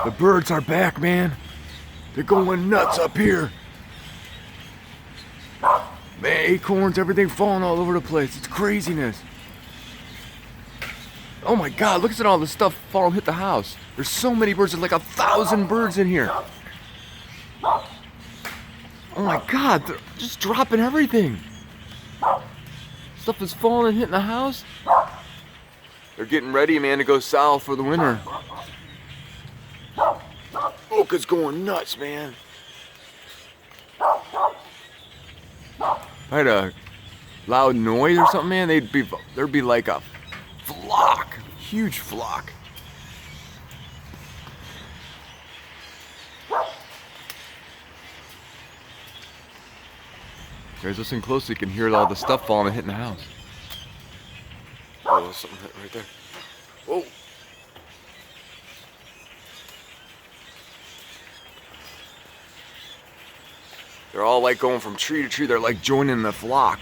The birds are back, man. They're going nuts up here. Man, acorns, everything falling all over the place. It's craziness. Oh my God, look at all the stuff falling hit the house. There's so many birds. There's like 1,000 birds in here. Oh my God, they're just dropping everything. Stuff is falling and hitting the house. They're getting ready, man, to go south for the winter. Oka's going nuts, man. If I had a loud noise or something, man, there'd be like a flock, huge flock. Guys, listen closely. You can hear all the stuff falling and hitting the house. Oh, there's something right there. Whoa. They're all like going from tree to tree. They're like joining the flock.